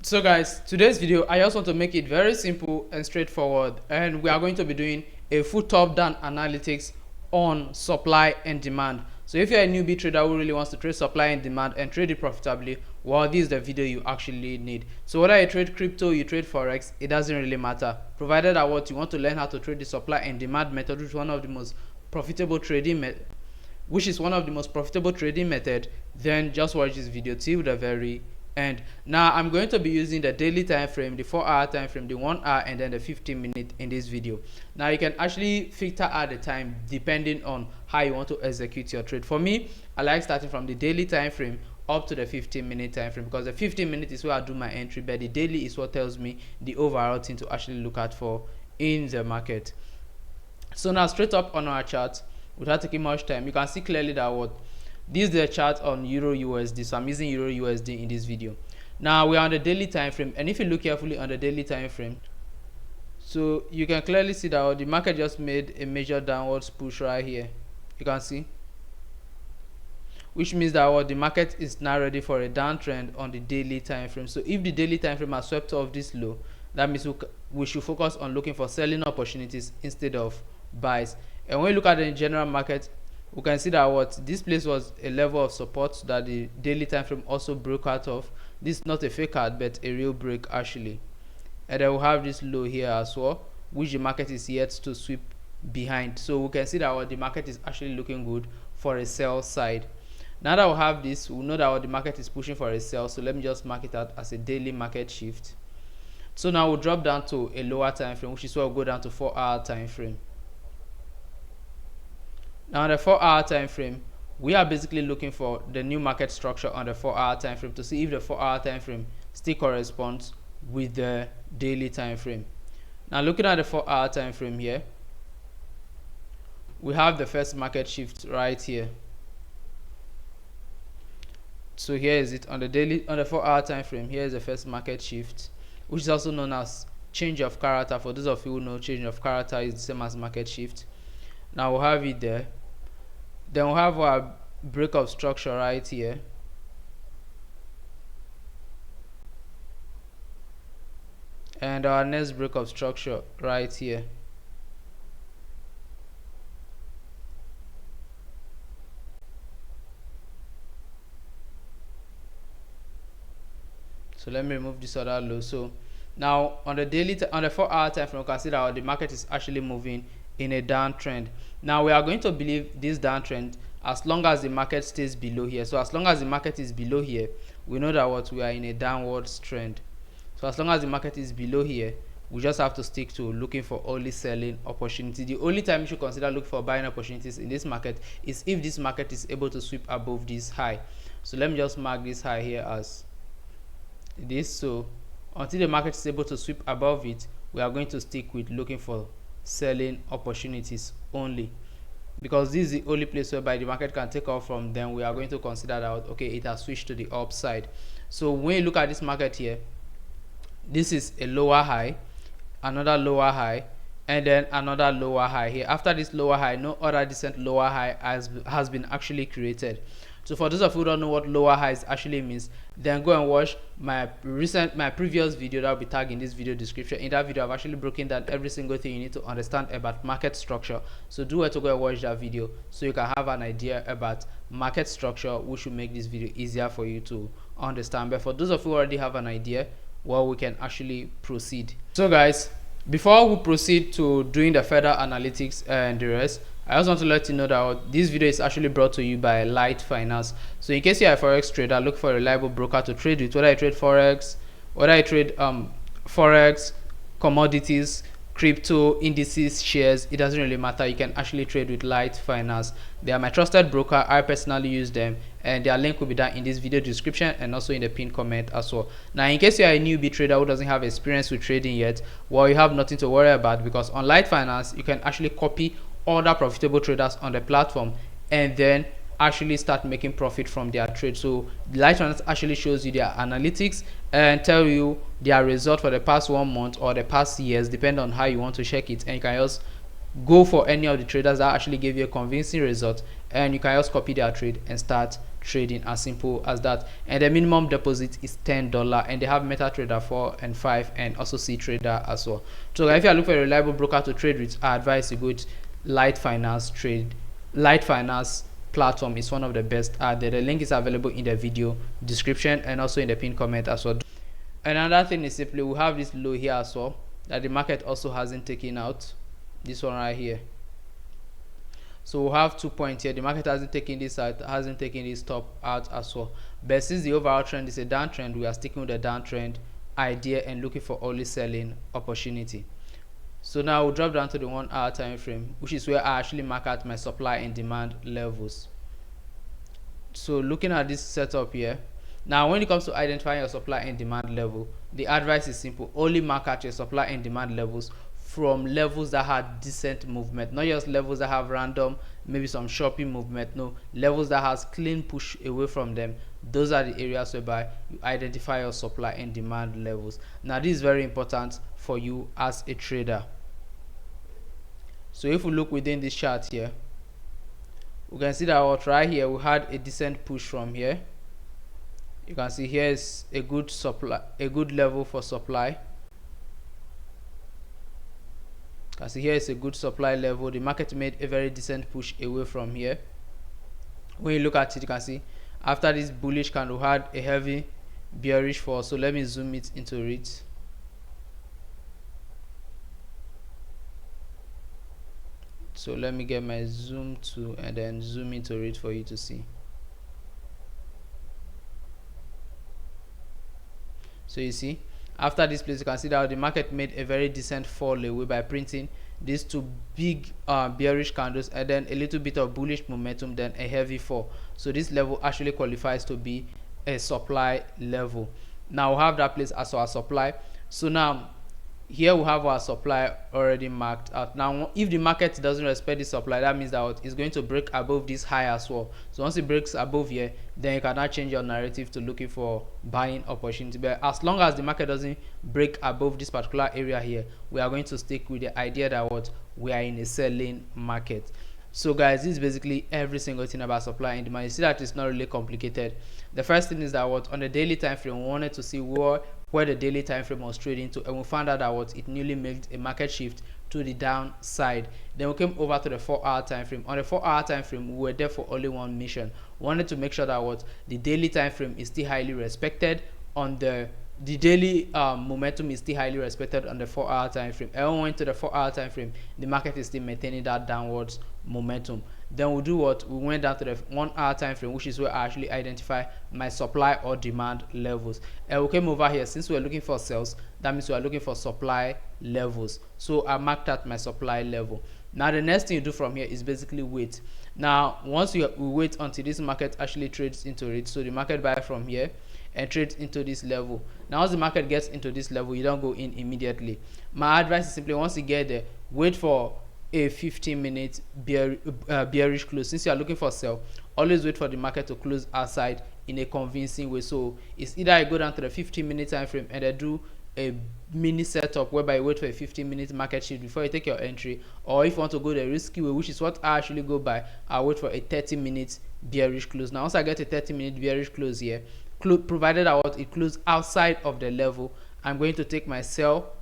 So guys, today's video I just want to make it very simple and straightforward, and we are going to be doing a full top-down analytics on supply and demand. So if you're a newbie trader who really wants to trade supply and demand and trade it profitably, well, this is the video you actually need. So whether you trade crypto, you trade forex, it doesn't really matter, provided that what you want to learn how to trade the supply and demand method, which is one of the most profitable trading method, then just watch this video till the very end. Now I'm going to be using the daily time frame, the 4-hour time frame, the 1 hour, and then the 15-minute in this video. Now you can actually filter out the time depending on how you want to execute your trade. For me, I like starting from the daily time frame up to the 15-minute time frame, because the 15-minute is where I do my entry, but the daily is what tells me the overall thing to actually look at for in the market. So now straight up on our chart, without taking much time, you can see clearly that what this is the chart on Euro USD. So I'm using Euro USD in this video. Now we are on the daily time frame, and if you look carefully on the daily time frame, so you can clearly see that the market just made a major downwards push right here. You can see, which means that the market is now ready for a downtrend on the daily time frame. So if the daily time frame has swept off this low, that means we should focus on looking for selling opportunities instead of buys. And when you look at the general market, we can see that this place was a level of support that the daily time frame also broke out of. This is not a fake out, but a real break actually. And then we'll have this low here as well, which the market is yet to sweep behind. So we can see that the market is actually looking good for a sell side. Now that we have this, we know that the market is pushing for a sell. So let me just mark it out as a daily market shift. So now we'll drop down to a lower time frame, which is where we'll go down to 4-hour time frame. Now on the 4-hour time frame, we are basically looking for the new market structure on the 4-hour time frame to see if the 4-hour time frame still corresponds with the daily time frame. Now looking at the 4-hour time frame here, we have the first market shift right here. So here is it on the 4-hour time frame. Here is the first market shift, which is also known as change of character. For those of you who know, change of character is the same as market shift. Now we'll have it there. Then we'll have our break of structure right here. And our next break of structure right here. So let me remove this other low. So now on the 4-hour time frame, we can see that the market is actually moving in a downtrend. Now we are going to believe this downtrend as long as the market stays below here. So as long as the market is below here, we know that we are in a downwards trend. So as long as the market is below here, we just have to stick to looking for only selling opportunity. The only time you should consider looking for buying opportunities in this market is if this market is able to sweep above this high. So let me just mark this high here as this. So until the market is able to sweep above it, we are going to stick with looking for selling opportunities only, because this is the only place whereby the market can take off from. Then we are going to consider that it has switched to the upside. So when you look at this market here, this is a lower high, another lower high, and then another lower high here. After this lower high, no other decent lower high has been actually created. So for those of you who don't know what lower highs actually means, then go and watch my previous video that will be tagged in this video description. In that video, I've actually broken down every single thing you need to understand about market structure. So do to go and watch that video so you can have an idea about market structure, which will make this video easier for you to understand. But for those of you who already have an idea, well, we can actually proceed. So guys, before we proceed to doing the further analytics and the rest, I just want to let you know that this video is actually brought to you by Light Finance. So in case you're a forex trader, look for a reliable broker to trade with. Whether you trade forex, commodities, crypto, indices, shares, it doesn't really matter. You can actually trade with Light Finance. They are my trusted broker. I personally use them, and their link will be down in this video description and also in the pinned comment as well. Now in case you are a newbie trader who doesn't have experience with trading yet, well, you have nothing to worry about, because on Light Finance you can actually copy other profitable traders on the platform and then actually start making profit from their trade. So Light Finance actually shows you their analytics and tell you their result for the past 1 month or the past years, depending on how you want to check it. And you can just go for any of the traders that actually give you a convincing result, and you can just copy their trade and start trading, as simple as that. And the minimum deposit is $10, and they have MetaTrader 4 and 5 and also CTrader as well. So if you are looking for a reliable broker to trade with, I advise you go to Light Finance platform. Is one of the best out there. The link is available in the video description and also in the pinned comment as well. Another thing is simply we have this low here as well that the market also hasn't taken out, this one right here. So we have 2 points here. The market hasn't taken this out, hasn't taken this top out as well. But since the overall trend is a downtrend, we are sticking with the downtrend idea and looking for only selling opportunity. So now we'll drop down to the 1 hour time frame, which is where I actually mark out my supply and demand levels. So looking at this setup here, now when it comes to identifying your supply and demand level, the advice is simple: only mark out your supply and demand levels from levels that have decent movement, not just levels that have random, maybe some shopping movement. No, levels that has clean push away from them. Those are the areas whereby you identify your supply and demand levels. Now this is very important for you as a trader. So if we look within this chart here, we can see that right here we had a decent push from here. You can see here is a good supply, a good level for supply. You can see here is a good supply level. The market made a very decent push away from here. When you look at it, you can see after this bullish candle had a heavy bearish fall. So let me zoom it into it. So let me get my zoom to and then zoom into it for you to see. So you see, after this place, you can see that the market made a very decent fall away by printing these two big bearish candles and then a little bit of bullish momentum, then a heavy fall. So this level actually qualifies to be a supply level. Now we have that place as our supply. So now here we have our supply already marked out. Now if the market doesn't respect the supply, that means that it's going to break above this high as well. So once it breaks above here, then you cannot change your narrative to looking for buying opportunity. But as long as the market doesn't break above this particular area here, we are going to stick with the idea that we are in a selling market. So guys, this is basically every single thing about supply and demand. You see that it's not really complicated. The first thing is that on the daily time frame, we wanted to see where the daily time frame was trading to, and we found out that it newly made a market shift to the downside. Then we came over to the 4 hour time frame. On the 4 hour time frame, we were there for only one mission. We wanted to make sure that the daily time frame is still highly respected on the daily momentum is still highly respected on the 4 hour time frame. And when we went to the 4 hour time frame, the market is still maintaining that downwards momentum. Then we do we went down to the 1 hour time frame, which is where I actually identify my supply or demand levels. And we came over here, since we're looking for sales, that means we are looking for supply levels. So I marked out my supply level. Now the next thing you do from here is basically wait. Now once we wait until this market actually trades into it. So the market buy from here and trades into this level. Now once the market gets into this level, you don't go in immediately. My advice is simply, once you get there, wait for a 15-minute bearish close. Since you are looking for sell, always wait for the market to close outside in a convincing way. So it's either I go down to the 15-minute time frame and I do a mini setup whereby you wait for a 15-minute market shift before you take your entry, or if you want to go the risky way, which is what I actually go by, I wait for a 30-minute bearish close. Now once I get a 30-minute bearish close here, provided it closes outside of the level, I'm going to take my sell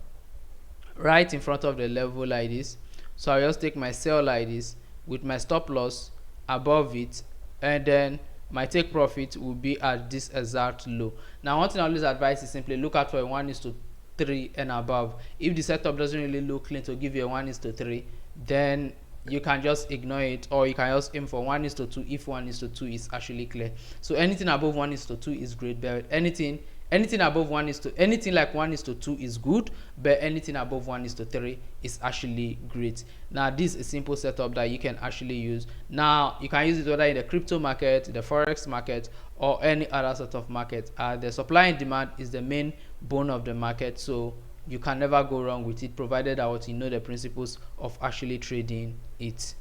right in front of the level like this. So I'll just take my sell like this with my stop loss above it, and then my take profit will be at this exact low. Now one thing I always advise is simply look out for a 1:3 and above. If the setup doesn't really look clean to give you a 1:3, then you can just ignore it, or you can just aim for 1:2 if 1:2 is actually clear. So anything above 1:2 is great, but anything above anything like 1:2 is good, but anything above 1:3 is actually great. Now this is a simple setup that you can actually use. Now you can use it whether in the crypto market, the forex market, or any other sort of market. The supply and demand is the main bone of the market, so you can never go wrong with it, provided that you know the principles of actually trading it.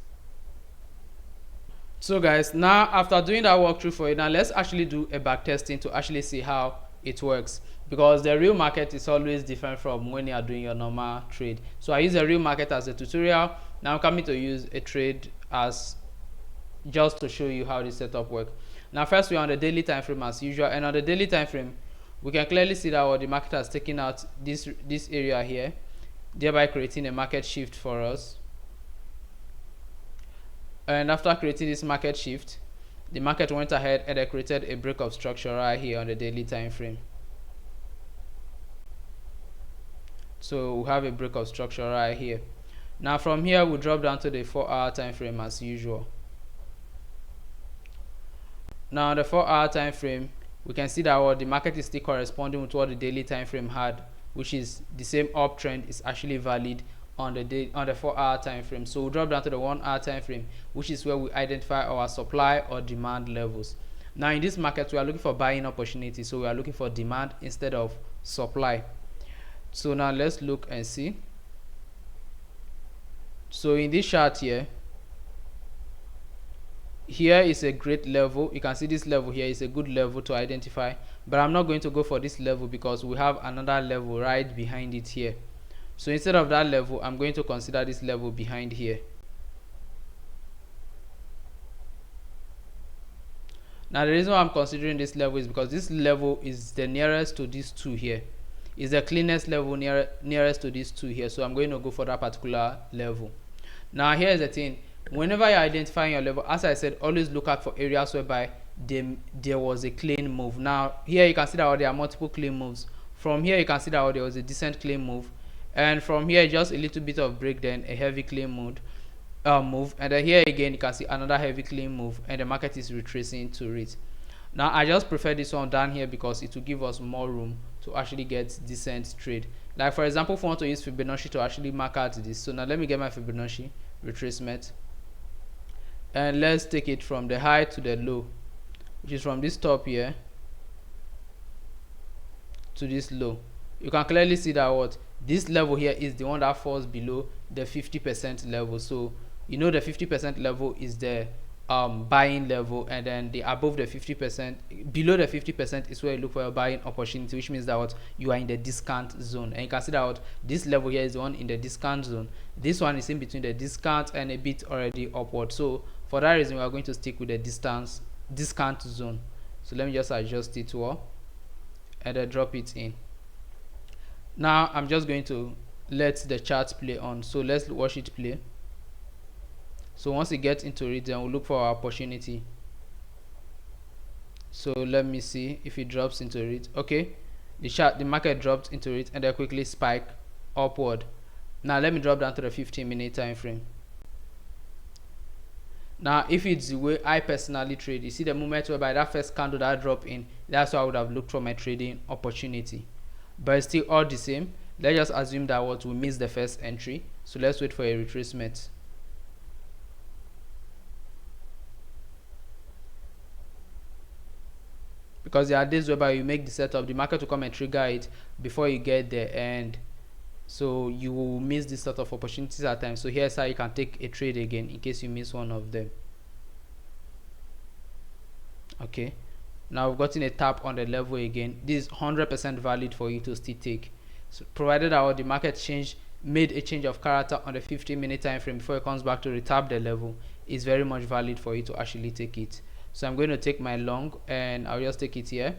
So guys, now after doing that walkthrough for you, now let's actually do a back testing to actually see how it works, because the real market is always different from when you are doing your normal trade. So I use the real market as a tutorial. Now I'm coming to use a trade as just to show you how this setup works. Now first, we're on the daily time frame as usual, and on the daily time frame we can clearly see that the market has taken out this area here, thereby creating a market shift for us. And after creating this market shift, the market went ahead and created a break of structure right here on the daily time frame. So we have a break of structure right here. Now from here we drop down to the 4-hour time frame as usual. Now on the 4-hour time frame, we can see that the market is still corresponding with what the daily time frame had, which is the same uptrend is actually valid on the 4-hour time frame. So we'll drop down to the 1-hour time frame, which is where we identify our supply or demand levels. Now in this market, we are looking for buying opportunity, so we are looking for demand instead of supply. So now let's look and see. So in this chart here is a great level. You can see this level here is a good level to identify, but I'm not going to go for this level because we have another level right behind it here. So instead of that level, I'm going to consider this level behind here. Now the reason why I'm considering this level is because this level is the nearest to these two here. Is the cleanest level nearest to these two here, so I'm going to go for that particular level. Now here's the thing, whenever you're identifying your level, as I said, always look out for areas whereby there was a clean move. Now here you can see that there are multiple clean moves. From here you can see that there was a decent clean move, and from here just a little bit of break, then a heavy clean move, and then here again you can see another heavy clean move, and the market is retracing to it. Now I just prefer this one down here because it will give us more room to actually get decent trade. Like for example, if we want to use Fibonacci to actually mark out this, so now let me get my Fibonacci retracement, and let's take it from the high to the low, which is from this top here to this low. You can clearly see that this level here is the one that falls below the 50% level. So you know the 50% level is the buying level, and then the above the 50%, below the 50% is where you look for a buying opportunity, which means that you are in the discount zone. And you can see that this level here is the one in the discount zone. This one is in between the discount and a bit already upward. So for that reason, we are going to stick with the discount zone. So let me just adjust it and then drop it in. Now I'm just going to let the chart play on. So let's watch it play. So once it gets into it, then we'll look for our opportunity. So let me see if it drops into it. Okay, the market dropped into it and then quickly spike upward. Now let me drop down to the 15-minute time frame. Now if it's the way I personally trade, you see the moment whereby that first candle that drop in, that's why I would have looked for my trading opportunity. But it's still all the same. Let's just assume that we missed the first entry. So let's wait for a retracement. Because there are days whereby you make the setup, the market will come and trigger it before you get there, and so you will miss this sort of opportunities at times. So here's how you can take a trade again in case you miss one of them. Okay, now we've gotten a tap on the level again. This is 100% valid for you to still take, so provided that the market made a change of character on the 15-minute time frame before it comes back to retap the level, is very much valid for you to actually take it. So I'm going to take my long, and I'll just take it here,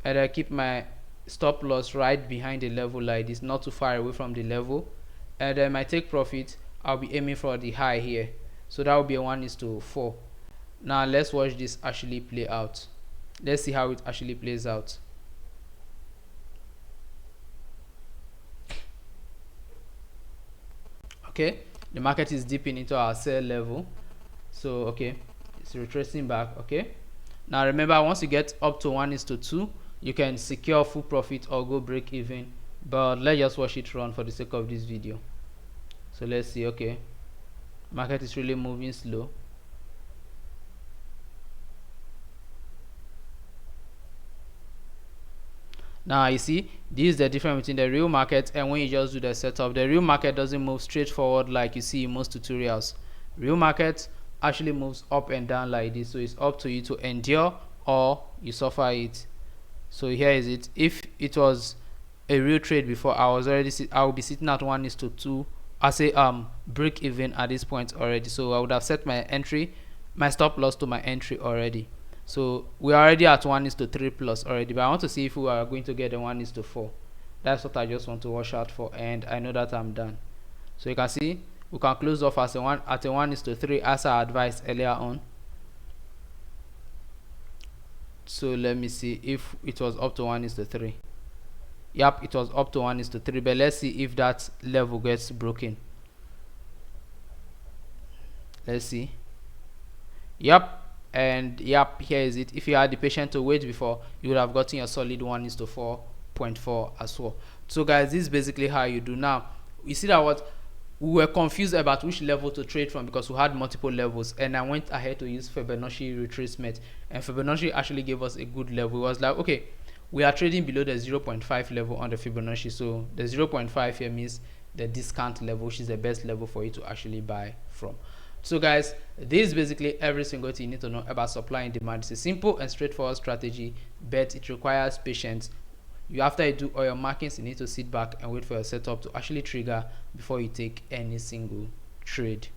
and I keep my stop loss right behind the level like this, not too far away from the level. And then my take profit, I'll be aiming for the high here, so that will be a 1:4. Now let's watch this actually play out. Let's see how it actually plays out. Okay, the market is dipping into our sell level, so okay, it's retracing back. Okay, now remember, once you get up to 1:2, you can secure full profit or go break even, but let's just watch it run for the sake of this video. So let's see. Okay, market is really moving slow. Now you see, this is the difference between the real market and when you just do the setup. The real market doesn't move straight forward like you see in most tutorials. Real market actually moves up and down like this, so it's up to you to endure or you suffer it. So here is it. If it was a real trade before, I will be sitting at 1:2. I say break even at this point already, so I would have set my entry, my stop loss to my entry already. So we are already at 1:3 plus already, but I want to see if we are going to get the 1:4. That's what I just want to watch out for, and I know that I'm done. So you can see we can close off as a 1:3 as I advised earlier on. So let me see if it was up to 1:3. Yep, it was up to 1:3, but let's see if that level gets broken. Let's see. Yep, and yep, here is it. If you had the patience to wait before, you would have gotten your solid 1:4.4 as well. So guys, this is basically how you do. Now you see that what we were confused about which level to trade from because we had multiple levels, and I went ahead to use Fibonacci retracement, and Fibonacci actually gave us a good level. It was like, okay, we are trading below the 0.5 level on the Fibonacci, so the 0.5 here means the discount level, which is the best level for you to actually buy from. So guys, this is basically every single thing you need to know about supply and demand. It's a simple and straightforward strategy, but it requires patience. After you do all your markings, you need to sit back and wait for your setup to actually trigger before you take any single trade.